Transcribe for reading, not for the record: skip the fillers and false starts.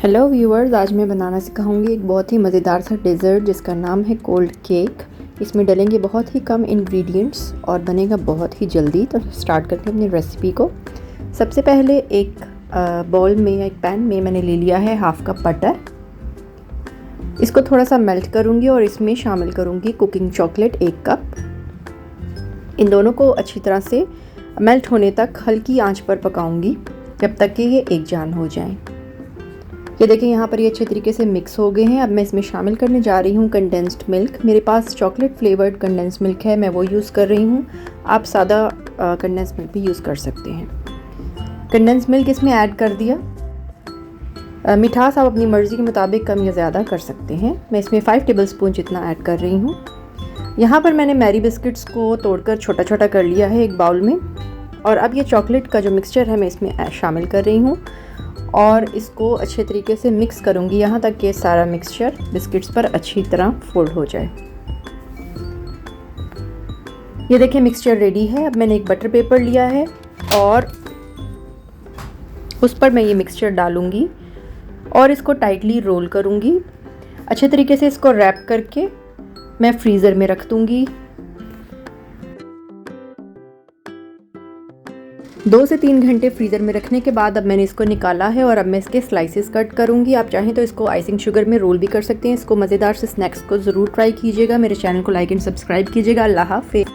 Hello viewers, आज मैं बनाना सिखाऊंगी एक बहुत ही मज़ेदार सा डेज़र्ट जिसका नाम है कोल्ड केक। इसमें डलेंगे बहुत ही कम इंग्रेडिएंट्स और बनेगा बहुत ही जल्दी। तो स्टार्ट करते हैं अपनी रेसिपी को। सबसे पहले एक बाउल में या एक पैन में मैंने ले लिया है हाफ कप बटर। इसको थोड़ा सा मेल्ट करूँगी और इसमें शामिल करूँगी कुकिंग चॉकलेट 1 कप। इन दोनों को अच्छी तरह से मेल्ट होने तक हल्की आंच पर पकाऊंगी जब तक कि ये एक जान हो जाएं। ये देखिए यहाँ पर ये अच्छे तरीके से मिक्स हो गए हैं। अब मैं इसमें शामिल करने जा रही हूँ कंडेंस्ड मिल्क। मेरे पास चॉकलेट फ्लेवर्ड कंडेंस्ड मिल्क है, मैं वो यूज़ कर रही हूँ। आप सादा कंडेंस्ड मिल्क भी यूज़ कर सकते हैं। कंडेंस्ड मिल्क इसमें ऐड कर दिया। मिठास आप अपनी मर्ज़ी के मुताबिक कम या ज़्यादा कर सकते हैं। मैं इसमें 5 टेबलस्पून जितना ऐड कर रही हूँ। यहाँ पर मैंने मैरी बिस्किट्स को तोड़कर छोटा छोटा कर लिया है एक बाउल में। और अब ये चॉकलेट का जो मिक्सचर है मैं इसमें शामिल कर रही हूँ और इसको अच्छे तरीके से मिक्स करूँगी यहाँ तक कि सारा मिक्सचर बिस्किट्स पर अच्छी तरह फोल्ड हो जाए। ये देखिए मिक्सचर रेडी है। अब मैंने एक बटर पेपर लिया है और उस पर मैं ये मिक्सचर डालूँगी और इसको टाइटली रोल करूँगी। अच्छे तरीके से इसको रैप करके मैं फ्रीज़र में रख दूँगी। 2 से 3 घंटे फ्रीज़र में रखने के बाद अब मैंने इसको निकाला है और अब मैं इसके स्लाइसेस कट करूँगी। आप चाहें तो इसको आइसिंग शुगर में रोल भी कर सकते हैं। इसको मज़ेदार से स्नैक्स को ज़रूर ट्राई कीजिएगा। मेरे चैनल को लाइक एंड सब्सक्राइब कीजिएगा। अल्लाह हाफ़िज़।